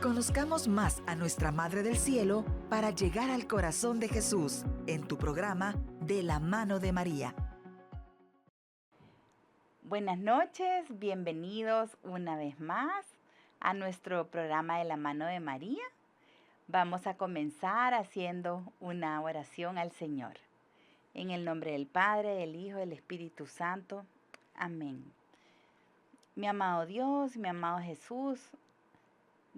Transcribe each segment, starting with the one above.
Conozcamos más a nuestra Madre del Cielo para llegar al corazón de Jesús en tu programa De la mano de María. Buenas noches, bienvenidos una vez más a nuestro programa De la mano de María. Vamos a comenzar haciendo una oración al Señor. En el nombre del Padre, del Hijo, del Espíritu Santo. Amén. Mi amado Dios, mi amado Jesús,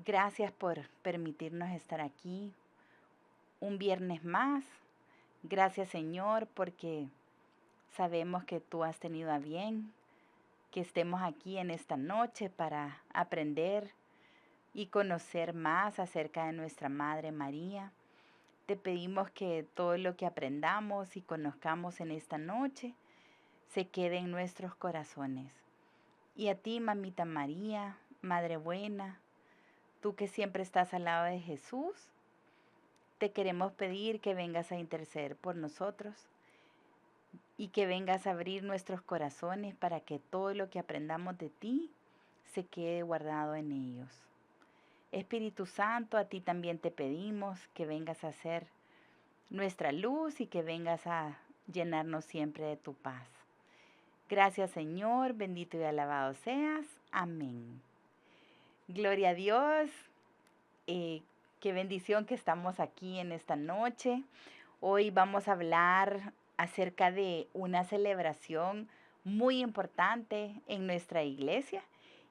gracias por permitirnos estar aquí un viernes más. Gracias, Señor, porque sabemos que tú has tenido a bien que estemos aquí en esta noche para aprender y conocer más acerca de nuestra Madre María. Te pedimos que todo lo que aprendamos y conozcamos en esta noche se quede en nuestros corazones. Y a ti, Mamita María, Madre buena, tú que siempre estás al lado de Jesús, te queremos pedir que vengas a interceder por nosotros y que vengas a abrir nuestros corazones para que todo lo que aprendamos de ti se quede guardado en ellos. Espíritu Santo, a ti también te pedimos que vengas a ser nuestra luz y que vengas a llenarnos siempre de tu paz. Gracias, Señor, bendito y alabado seas. Amén. Gloria a Dios. Qué bendición que estamos aquí en esta noche. Hoy vamos a hablar acerca de una celebración muy importante en nuestra iglesia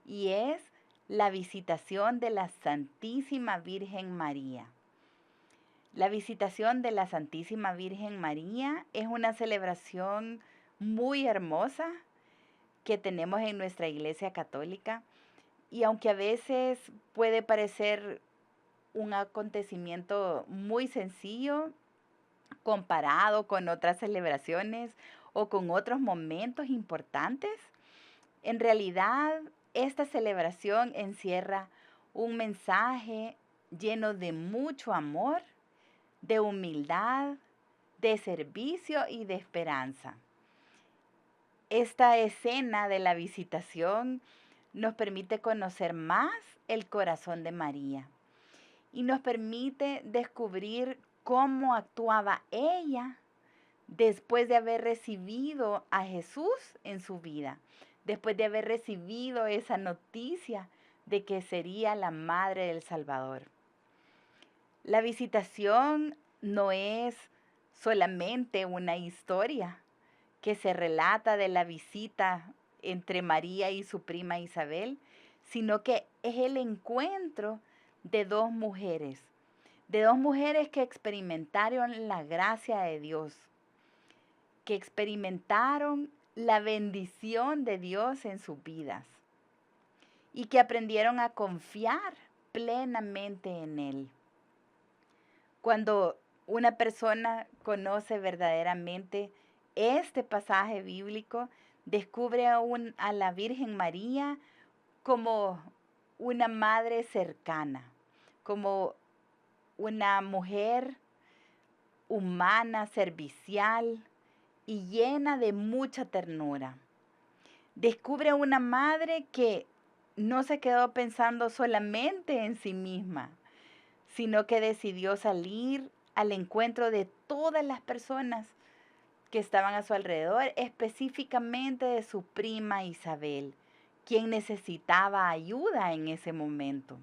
y es la visitación de la Santísima Virgen María. La visitación de la Santísima Virgen María es una celebración muy hermosa que tenemos en nuestra iglesia católica y aunque a veces puede parecer un acontecimiento muy sencillo comparado con otras celebraciones o con otros momentos importantes, en realidad esta celebración encierra un mensaje lleno de mucho amor, de humildad, de servicio y de esperanza. Esta escena de la visitación nos permite conocer más el corazón de María y nos permite descubrir cómo actuaba ella después de haber recibido a Jesús en su vida, después de haber recibido esa noticia de que sería la madre del Salvador. La visitación no es solamente una historia que se relata de la visita entre María y su prima Isabel, sino que es el encuentro de dos mujeres que experimentaron la gracia de Dios, que experimentaron la bendición de Dios en sus vidas y que aprendieron a confiar plenamente en Él. Cuando una persona conoce verdaderamente este pasaje bíblico, descubre a la Virgen María como una madre cercana, como una mujer humana, servicial y llena de mucha ternura. Descubre una madre que no se quedó pensando solamente en sí misma, sino que decidió salir al encuentro de todas las personas que estaban a su alrededor, específicamente de su prima Isabel, quien necesitaba ayuda en ese momento.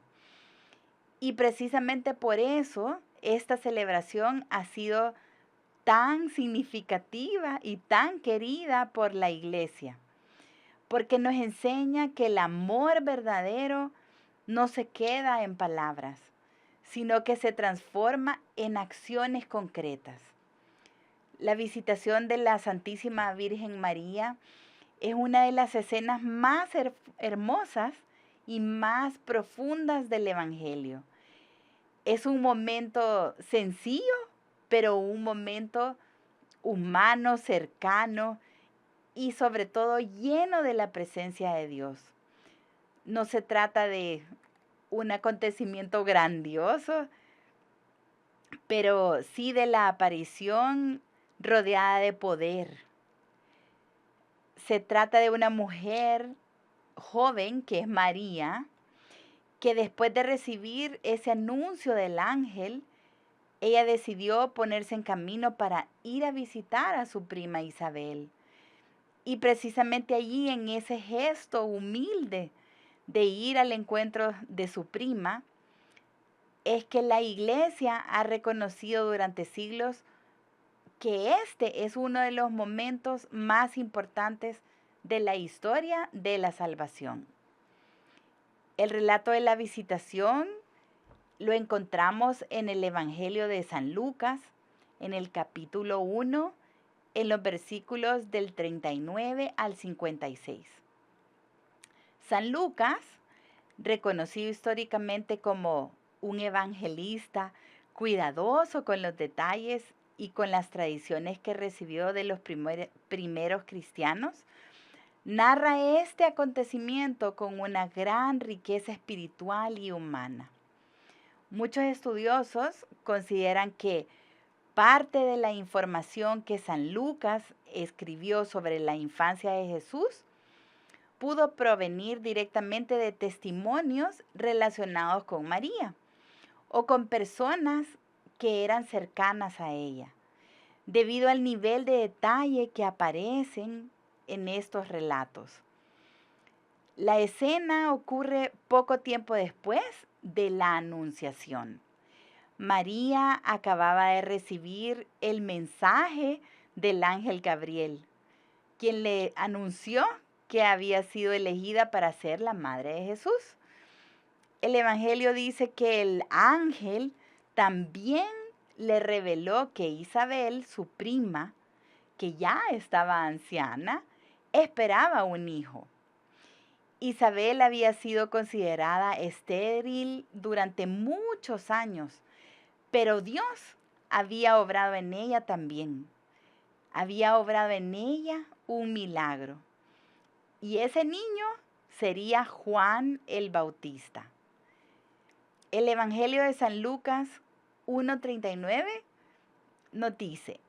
Y precisamente por eso esta celebración ha sido tan significativa y tan querida por la iglesia, porque nos enseña que el amor verdadero no se queda en palabras, sino que se transforma en acciones concretas. La visitación de la Santísima Virgen María es una de las escenas más hermosas y más profundas del Evangelio. Es un momento sencillo, pero un momento humano, cercano y sobre todo lleno de la presencia de Dios. No se trata de un acontecimiento grandioso, pero sí de la aparición rodeada de poder. Se trata de una mujer joven, que es María, que después de recibir ese anuncio del ángel, ella decidió ponerse en camino para ir a visitar a su prima Isabel. Y precisamente allí, en ese gesto humilde de ir al encuentro de su prima, es que la iglesia ha reconocido durante siglos que este es uno de los momentos más importantes de la historia de la salvación. El relato de la visitación lo encontramos en el Evangelio de San Lucas, en el capítulo 1, en los versículos del 39 al 56. San Lucas, reconocido históricamente como un evangelista cuidadoso con los detalles y con las tradiciones que recibió de los primeros cristianos, narra este acontecimiento con una gran riqueza espiritual y humana. Muchos estudiosos consideran que parte de la información que San Lucas escribió sobre la infancia de Jesús pudo provenir directamente de testimonios relacionados con María o con personas que eran cercanas a ella, debido al nivel de detalle que aparecen en estos relatos. La escena ocurre poco tiempo después de la Anunciación. María acababa de recibir el mensaje del ángel Gabriel, quien le anunció que había sido elegida para ser la madre de Jesús. El Evangelio dice que el ángel también le reveló que Isabel, su prima, que ya estaba anciana, esperaba un hijo. Isabel había sido considerada estéril durante muchos años, pero Dios había obrado en ella también. Había obrado en ella un milagro. Y ese niño sería Juan el Bautista. El Evangelio de San Lucas 1:39 nos dice: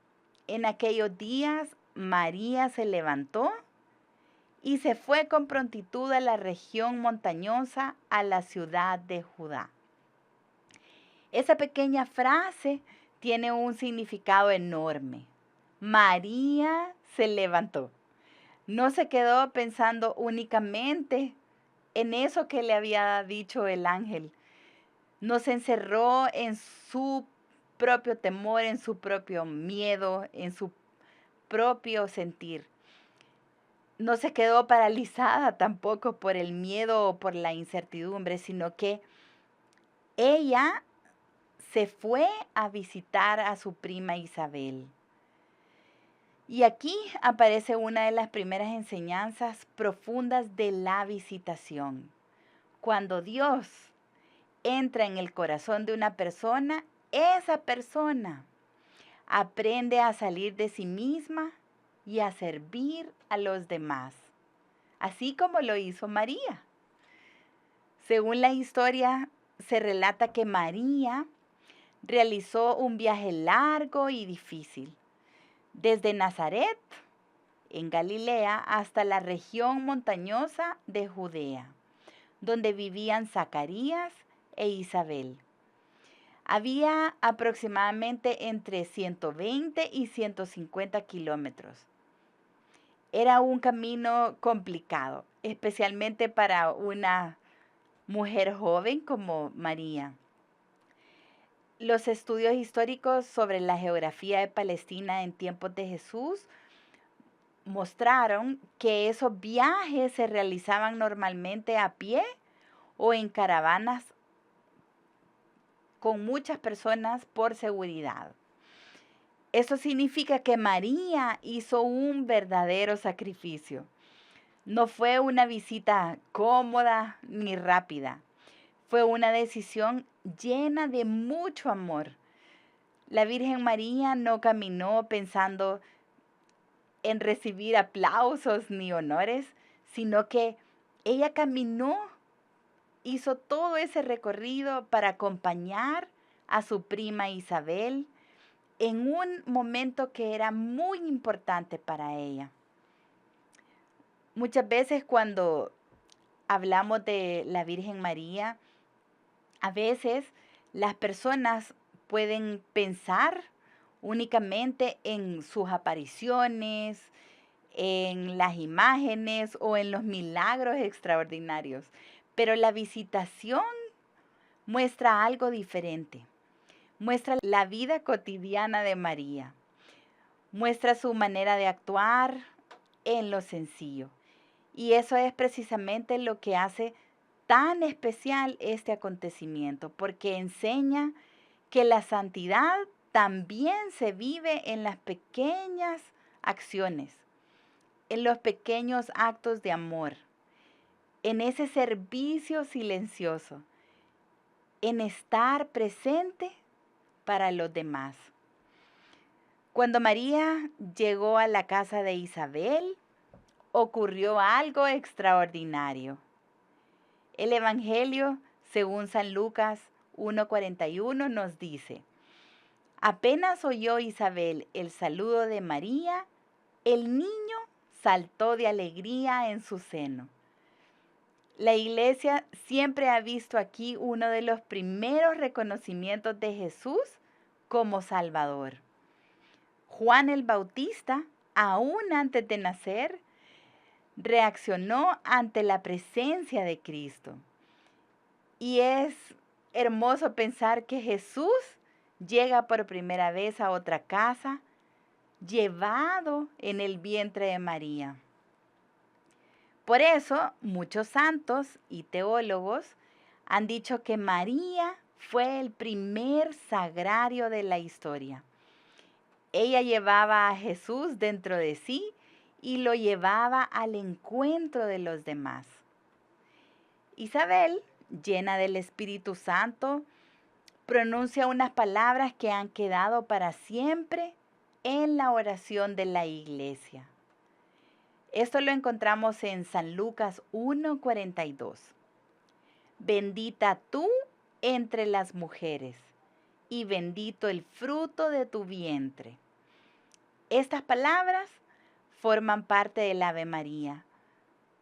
en aquellos días María se levantó y se fue con prontitud a la región montañosa, a la ciudad de Judá. Esa pequeña frase tiene un significado enorme. María se levantó. No se quedó pensando únicamente en eso que le había dicho el ángel. No se encerró en su propio temor, en su propio miedo, en su propio sentir. No se quedó paralizada tampoco por el miedo o por la incertidumbre, sino que ella se fue a visitar a su prima Isabel. Y aquí aparece una de las primeras enseñanzas profundas de la visitación. Cuando Dios entra en el corazón de una persona, esa persona aprende a salir de sí misma y a servir a los demás, así como lo hizo María. Según la historia, se relata que María realizó un viaje largo y difícil, desde Nazaret, en Galilea, hasta la región montañosa de Judea, donde vivían Zacarías e Isabel. Había aproximadamente entre 120 y 150 kilómetros. Era un camino complicado, especialmente para una mujer joven como María. Los estudios históricos sobre la geografía de Palestina en tiempos de Jesús mostraron que esos viajes se realizaban normalmente a pie o en caravanas con muchas personas por seguridad. Eso significa que María hizo un verdadero sacrificio. No fue una visita cómoda ni rápida. Fue una decisión llena de mucho amor. La Virgen María no caminó pensando en recibir aplausos ni honores, sino que ella caminó, hizo todo ese recorrido para acompañar a su prima Isabel en un momento que era muy importante para ella. Muchas veces cuando hablamos de la Virgen María, A veces las personas pueden pensar únicamente en sus apariciones, en las imágenes o en los milagros extraordinarios, pero la visitación muestra algo diferente. Muestra la vida cotidiana de María, muestra su manera de actuar en lo sencillo. Y eso es precisamente lo que hace tan especial este acontecimiento, porque enseña que la santidad también se vive en las pequeñas acciones, en los pequeños actos de amor, en ese servicio silencioso, en estar presente para los demás. Cuando María llegó a la casa de Isabel, ocurrió algo extraordinario. El Evangelio, según San Lucas 1:41, nos dice: apenas oyó Isabel el saludo de María, el niño saltó de alegría en su seno. La Iglesia siempre ha visto aquí uno de los primeros reconocimientos de Jesús como Salvador. Juan el Bautista, aún antes de nacer, reaccionó ante la presencia de Cristo. Y es hermoso pensar que Jesús llega por primera vez a otra casa, llevado en el vientre de María. Por eso, muchos santos y teólogos han dicho que María fue el primer sagrario de la historia. Ella llevaba a Jesús dentro de sí y lo llevaba al encuentro de los demás. Isabel, llena del Espíritu Santo, pronuncia unas palabras que han quedado para siempre en la oración de la Iglesia. Esto lo encontramos en San Lucas 1:42. Bendita tú entre las mujeres, y bendito el fruto de tu vientre. Estas palabras forman parte del Ave María,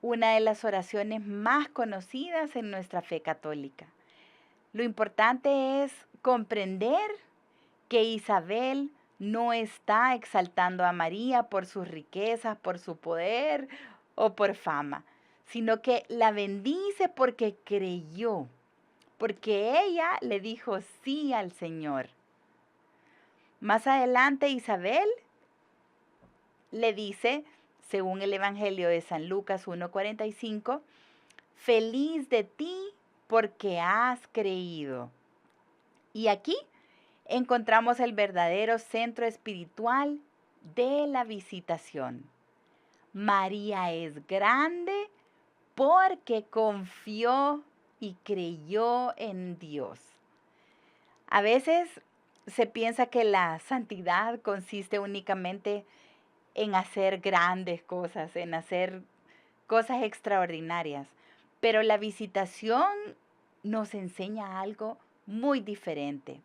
una de las oraciones más conocidas en nuestra fe católica. Lo importante es comprender que Isabel no está exaltando a María por sus riquezas, por su poder o por fama, sino que la bendice porque creyó, porque ella le dijo sí al Señor. Más adelante Isabel le dice, según el Evangelio de San Lucas 1:45, feliz de ti porque has creído. Y aquí encontramos el verdadero centro espiritual de la visitación. María es grande porque confió y creyó en Dios. A veces se piensa que la santidad consiste únicamente en hacer grandes cosas, en hacer cosas extraordinarias, pero la visitación nos enseña algo muy diferente.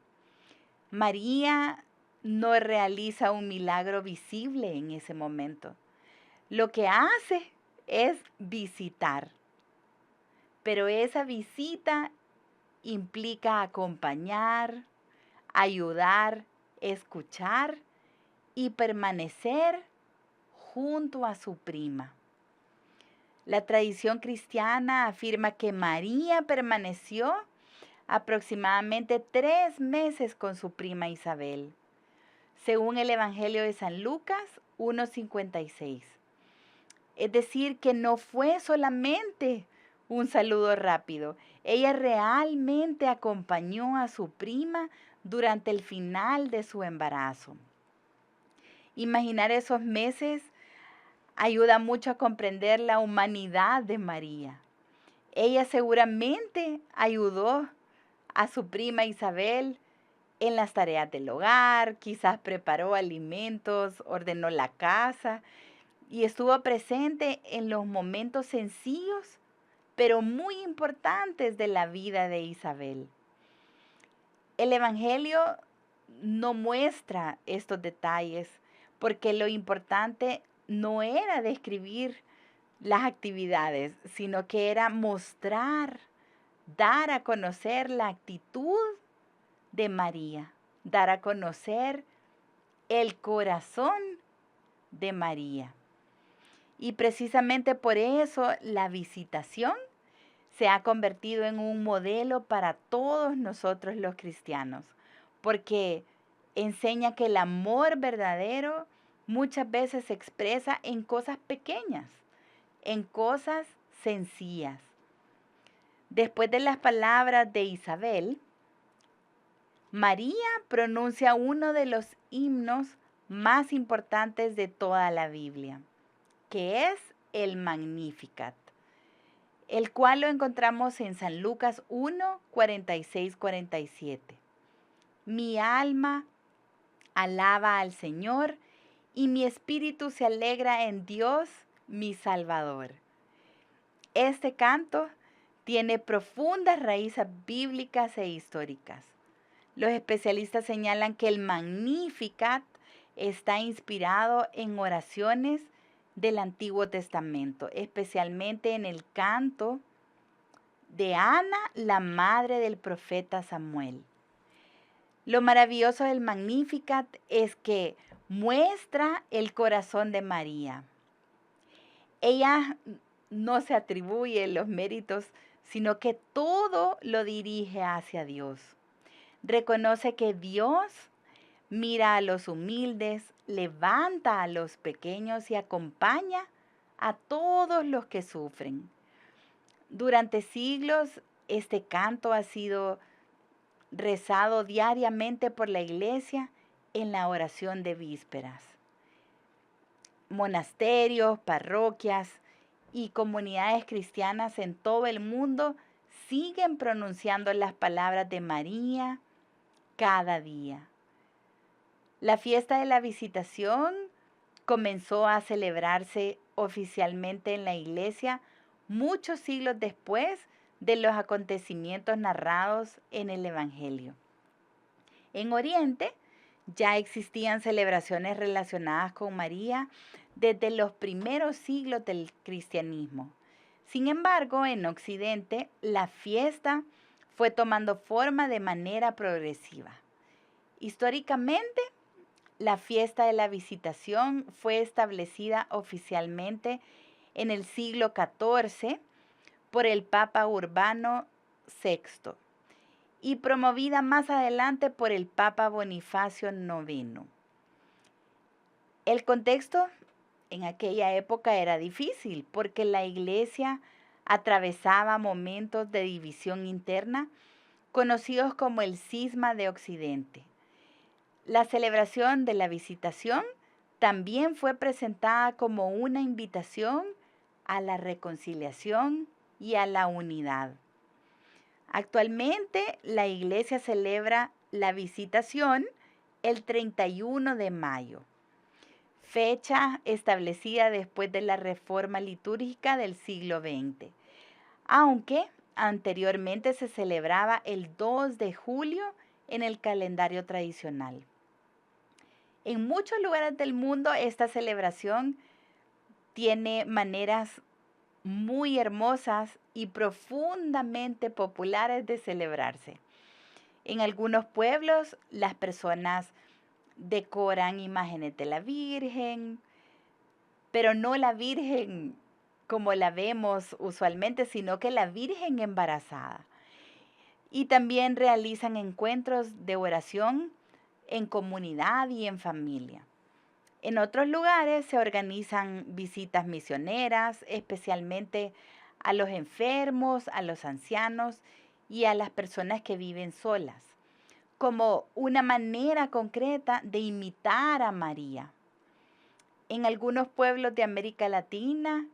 María no realiza un milagro visible en ese momento. Lo que hace es visitar, pero esa visita implica acompañar, ayudar, escuchar y permanecer junto a su prima. La tradición cristiana afirma que María permaneció aproximadamente 3 meses con su prima Isabel, según el Evangelio de San Lucas 1:56. Es decir, que no fue solamente un saludo rápido. Ella realmente acompañó a su prima durante el final de su embarazo. Imaginar esos meses ayuda mucho a comprender la humanidad de María. Ella seguramente ayudó a su prima Isabel en las tareas del hogar, quizás preparó alimentos, ordenó la casa y estuvo presente en los momentos sencillos, pero muy importantes de la vida de Isabel. El Evangelio no muestra estos detalles porque lo importante no era describir las actividades, sino que era mostrar dar a conocer la actitud de María, dar a conocer el corazón de María. Y precisamente por eso la visitación se ha convertido en un modelo para todos nosotros los cristianos, porque enseña que el amor verdadero muchas veces se expresa en cosas pequeñas, en cosas sencillas. Después de las palabras de Isabel, María pronuncia uno de los himnos más importantes de toda la Biblia, que es el Magnificat, el cual lo encontramos en San Lucas 1, 46, 47. Mi alma alaba al Señor y mi espíritu se alegra en Dios, mi Salvador. Este canto tiene profundas raíces bíblicas e históricas. Los especialistas señalan que el Magnificat está inspirado en oraciones del Antiguo Testamento, especialmente en el canto de Ana, la madre del profeta Samuel. Lo maravilloso del Magnificat es que muestra el corazón de María. Ella no se atribuye los méritos, sino que todo lo dirige hacia Dios. Reconoce que Dios mira a los humildes, levanta a los pequeños y acompaña a todos los que sufren. Durante siglos, este canto ha sido rezado diariamente por la iglesia en la oración de vísperas. Monasterios, parroquias y comunidades cristianas en todo el mundo siguen pronunciando las palabras de María cada día. La fiesta de la Visitación comenzó a celebrarse oficialmente en la iglesia muchos siglos después de los acontecimientos narrados en el Evangelio. En Oriente ya existían celebraciones relacionadas con María desde los primeros siglos del cristianismo. Sin embargo, en Occidente, la fiesta fue tomando forma de manera progresiva. Históricamente, la fiesta de la Visitación fue establecida oficialmente en el siglo XIV por el Papa Urbano VI y promovida más adelante por el Papa Bonifacio IX. El contexto en aquella época era difícil porque la iglesia atravesaba momentos de división interna conocidos como el Cisma de Occidente. La celebración de la Visitación también fue presentada como una invitación a la reconciliación y a la unidad. Actualmente la iglesia celebra la Visitación el 31 de mayo, fecha establecida después de la reforma litúrgica del siglo XX, aunque anteriormente se celebraba el 2 de julio en el calendario tradicional. En muchos lugares del mundo esta celebración tiene maneras muy hermosas y profundamente populares de celebrarse. En algunos pueblos las personas decoran imágenes de la Virgen, pero no la Virgen como la vemos usualmente, sino que la Virgen embarazada. Y también realizan encuentros de oración en comunidad y en familia. En otros lugares se organizan visitas misioneras, especialmente a los enfermos, a los ancianos y a las personas que viven solas, como una manera concreta de imitar a María. En algunos pueblos de América Latina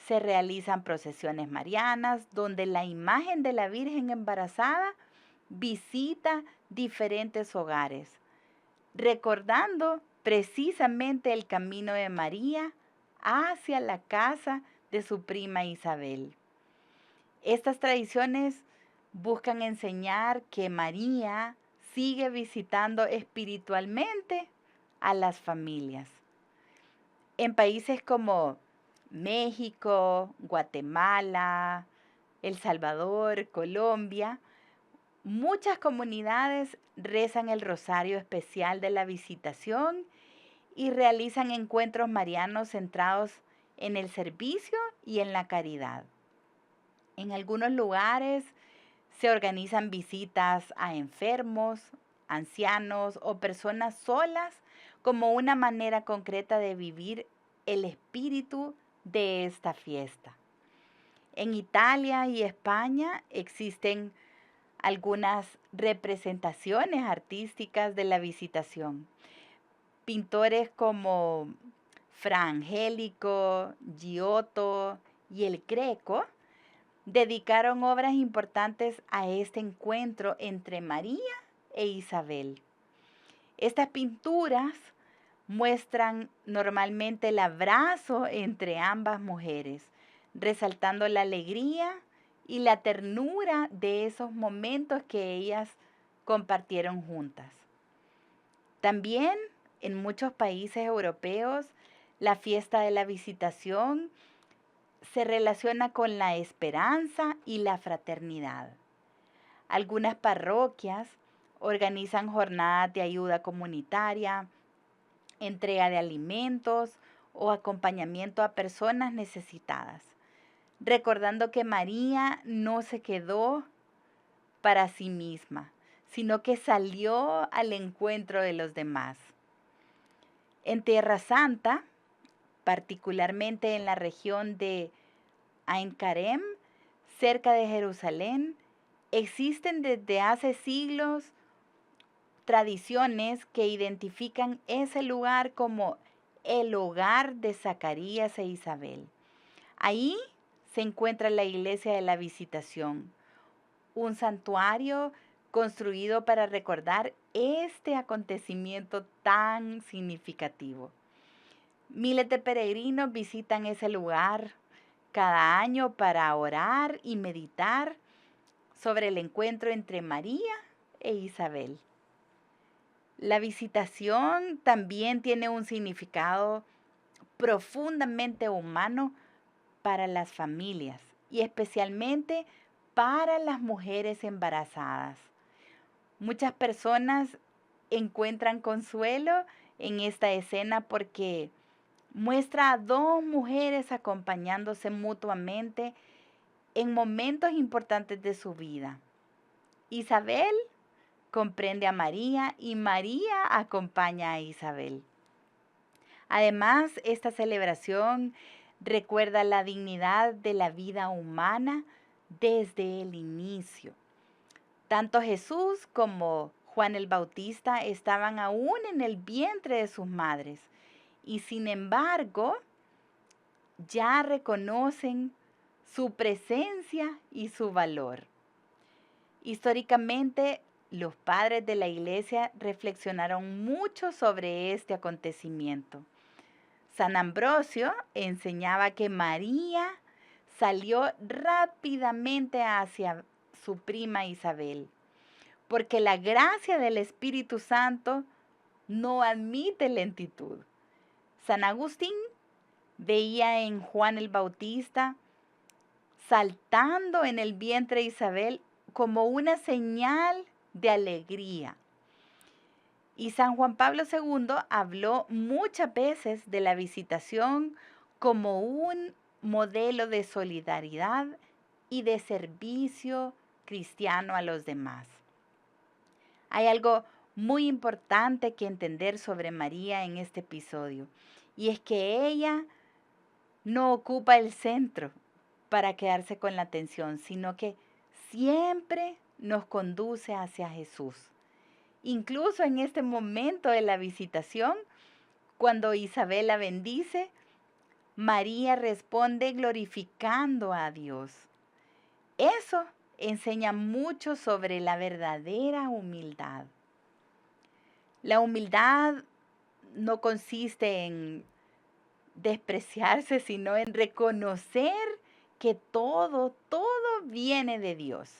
se realizan procesiones marianas donde la imagen de la Virgen embarazada visita diferentes hogares, recordando precisamente el camino de María hacia la casa de su prima Isabel. Estas tradiciones buscan enseñar que María sigue visitando espiritualmente a las familias. En países como México, Guatemala, El Salvador, Colombia, muchas comunidades rezan el rosario especial de la visitación y realizan encuentros marianos centrados en el servicio y en la caridad. En algunos lugares se organizan visitas a enfermos, ancianos o personas solas como una manera concreta de vivir el espíritu de esta fiesta. En Italia y España existen algunas representaciones artísticas de la visitación. Pintores como Fra Angelico, Giotto y el Greco dedicaron obras importantes a este encuentro entre María e Isabel. Estas pinturas muestran normalmente el abrazo entre ambas mujeres, resaltando la alegría y la ternura de esos momentos que ellas compartieron juntas. También en muchos países europeos, la fiesta de la visitación se relaciona con la esperanza y la fraternidad. Algunas parroquias organizan jornadas de ayuda comunitaria, entrega de alimentos o acompañamiento a personas necesitadas, recordando que María no se quedó para sí misma, sino que salió al encuentro de los demás. En Tierra Santa, particularmente en la región de Ain Karem, cerca de Jerusalén, existen desde hace siglos tradiciones que identifican ese lugar como el hogar de Zacarías e Isabel. Ahí se encuentra la iglesia de la Visitación, un santuario construido para recordar este acontecimiento tan significativo. Miles de peregrinos visitan ese lugar cada año para orar y meditar sobre el encuentro entre María e Isabel. La visitación también tiene un significado profundamente humano para las familias y especialmente para las mujeres embarazadas. Muchas personas encuentran consuelo en esta escena porque muestra a dos mujeres acompañándose mutuamente en momentos importantes de su vida. Isabel comprende a María y María acompaña a Isabel. Además, esta celebración recuerda la dignidad de la vida humana desde el inicio. Tanto Jesús como Juan el Bautista estaban aún en el vientre de sus madres y sin embargo ya reconocen su presencia y su valor. Históricamente, los padres de la iglesia reflexionaron mucho sobre este acontecimiento. San Ambrosio enseñaba que María salió rápidamente hacia su prima Isabel, porque la gracia del Espíritu Santo no admite lentitud. San Agustín veía en Juan el Bautista saltando en el vientre de Isabel como una señal de alegría. Y San Juan Pablo II habló muchas veces de la visitación como un modelo de solidaridad y de servicio cristiano a los demás. Hay algo muy importante que entender sobre María en este episodio, y es que ella no ocupa el centro para quedarse con la atención, sino que siempre nos conduce hacia Jesús. Incluso en este momento de la visitación, cuando Isabel la bendice, María responde glorificando a Dios. Eso enseña mucho sobre la verdadera humildad. La humildad no consiste en despreciarse, sino en reconocer que todo viene de Dios.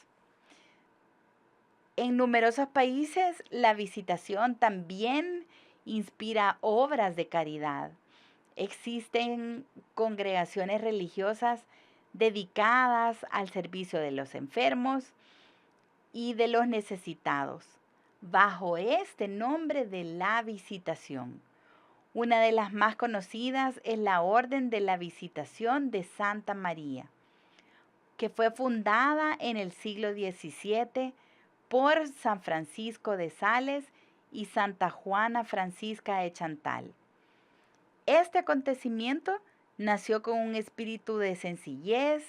En numerosos países, la visitación también inspira obras de caridad. Existen congregaciones religiosas dedicadas al servicio de los enfermos y de los necesitados, bajo este nombre de la Visitación. Una de las más conocidas es la Orden de la Visitación de Santa María, que fue fundada en el siglo XVII por San Francisco de Sales y Santa Juana Francisca de Chantal. Este acontecimiento nació con un espíritu de sencillez,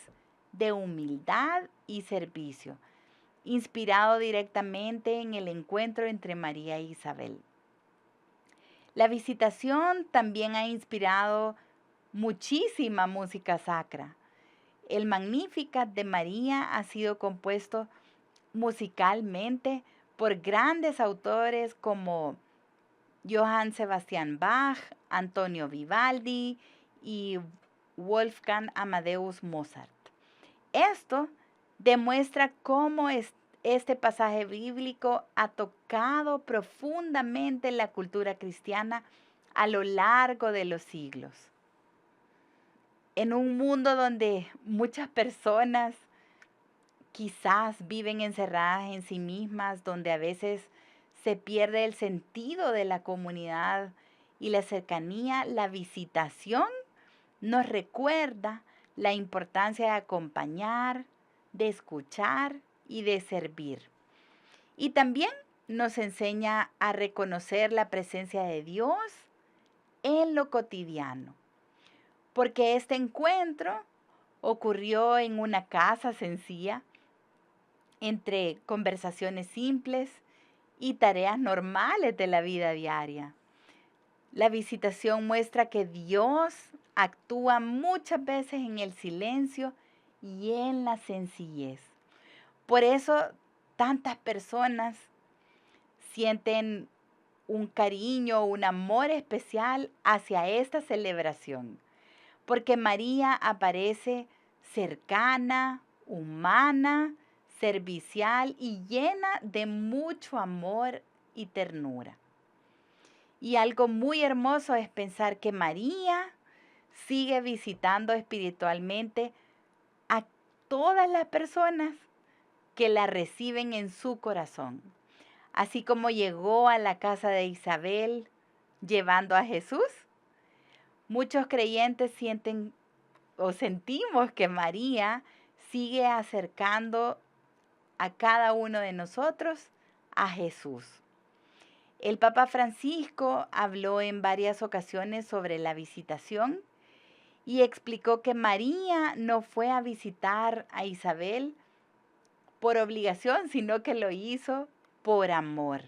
de humildad y servicio, inspirado directamente en el encuentro entre María e Isabel. La Visitación también ha inspirado muchísima música sacra. El Magnificat de María ha sido compuesto musicalmente por grandes autores como Johann Sebastian Bach, Antonio Vivaldi y Wolfgang Amadeus Mozart. Esto demuestra cómo este pasaje bíblico ha tocado profundamente la cultura cristiana a lo largo de los siglos. En un mundo donde muchas personas quizás viven encerradas en sí mismas, donde a veces se pierde el sentido de la comunidad y la cercanía, la Visitación nos recuerda la importancia de acompañar, de escuchar y de servir. Y también nos enseña a reconocer la presencia de Dios en lo cotidiano, porque este encuentro ocurrió en una casa sencilla, entre conversaciones simples y tareas normales de la vida diaria. La Visitación muestra que Dios actúa muchas veces en el silencio y en la sencillez. Por eso tantas personas sienten un cariño, un amor especial hacia esta celebración, porque María aparece cercana, humana, servicial y llena de mucho amor y ternura. Y algo muy hermoso es pensar que María sigue visitando espiritualmente a todas las personas que la reciben en su corazón. Así como llegó a la casa de Isabel llevando a Jesús, muchos creyentes sienten o sentimos que María sigue acercando a cada uno de nosotros a Jesús. El Papa Francisco habló en varias ocasiones sobre la Visitación y explicó que María no fue a visitar a Isabel por obligación, sino que lo hizo por amor.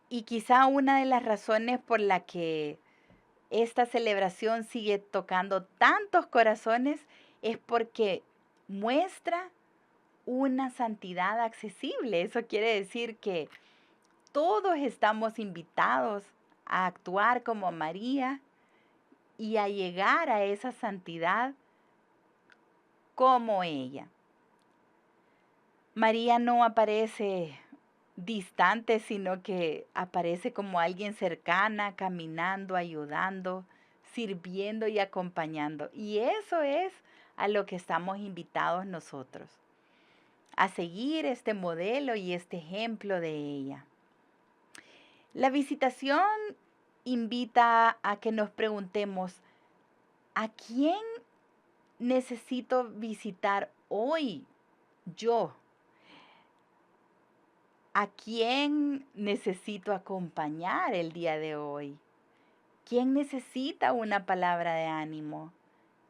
Y quizá una de las razones por la que esta celebración sigue tocando tantos corazones es porque muestra una santidad accesible. Eso quiere decir que todos estamos invitados a actuar como María y a llegar a esa santidad como ella. María no aparece distante, sino que aparece como alguien cercana, caminando, ayudando, sirviendo y acompañando. Y eso es a lo que estamos invitados nosotros, a seguir este modelo y este ejemplo de ella. La Visitación invita a que nos preguntemos, ¿a quién necesito visitar hoy yo? ¿A quién necesito acompañar el día de hoy? ¿Quién necesita una palabra de ánimo?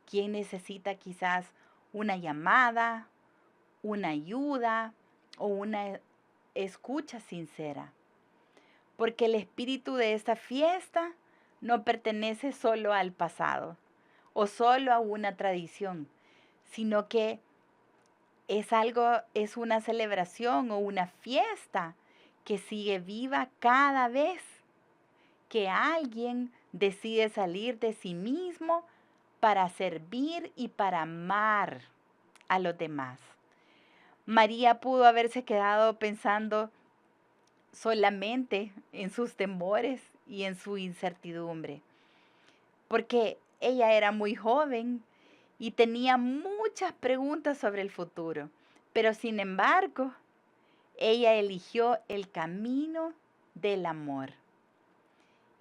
¿Quién necesita quizás una llamada, una ayuda o una escucha sincera? Porque el espíritu de esta fiesta no pertenece solo al pasado o solo a una tradición, sino que es una celebración o una fiesta que sigue viva cada vez que alguien decide salir de sí mismo para servir y para amar a los demás. María pudo haberse quedado pensando solamente en sus temores y en su incertidumbre, porque ella era muy joven y tenía muchas preguntas sobre el futuro, pero sin embargo, ella eligió el camino del amor.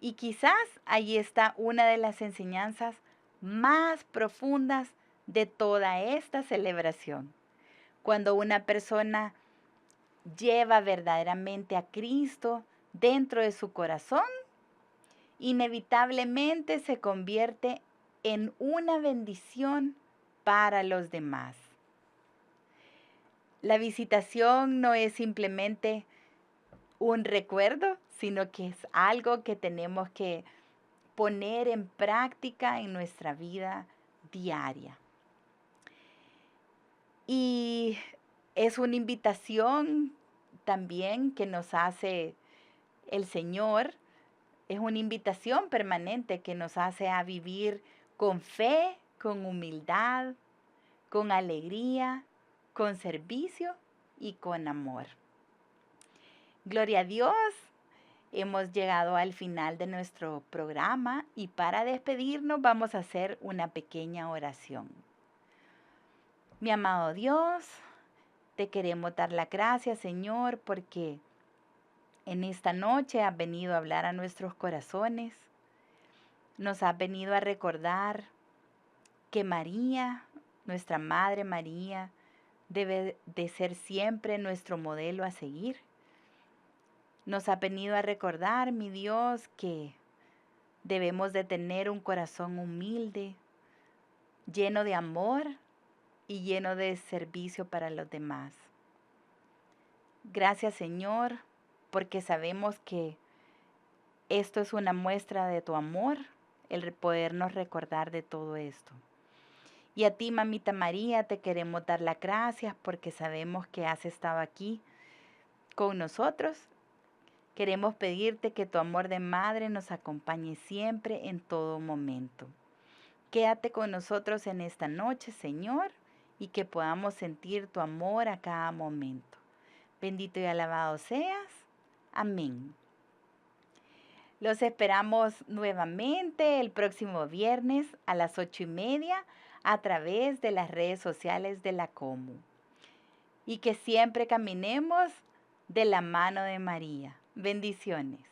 Y quizás ahí está una de las enseñanzas más profundas de toda esta celebración. Cuando una persona lleva verdaderamente a Cristo dentro de su corazón, inevitablemente se convierte en una bendición para los demás. La visitación no es simplemente un recuerdo, sino que es algo que tenemos que poner en práctica en nuestra vida diaria. Y es una invitación también que nos hace el Señor, es una invitación permanente que nos hace a vivir con fe, con humildad, con alegría, con servicio y con amor. Gloria a Dios, hemos llegado al final de nuestro programa y para despedirnos vamos a hacer una pequeña oración. Mi amado Dios, te queremos dar la gracia, Señor, porque en esta noche has venido a hablar a nuestros corazones. Nos has venido a recordar que María, nuestra Madre María, debe de ser siempre nuestro modelo a seguir. Nos ha venido a recordar, mi Dios, que debemos de tener un corazón humilde, lleno de amor y lleno de servicio para los demás. Gracias, Señor, porque sabemos que esto es una muestra de tu amor, el podernos recordar de todo esto. Y a ti, Mamita María, te queremos dar las gracias porque sabemos que has estado aquí con nosotros. Queremos pedirte que tu amor de madre nos acompañe siempre en todo momento. Quédate con nosotros en esta noche, Señor, y que podamos sentir tu amor a cada momento. Bendito y alabado seas. Amén. Los esperamos nuevamente el próximo viernes a las 8:30 a través de las redes sociales de la Comu. Y que siempre caminemos de la mano de María. Bendiciones.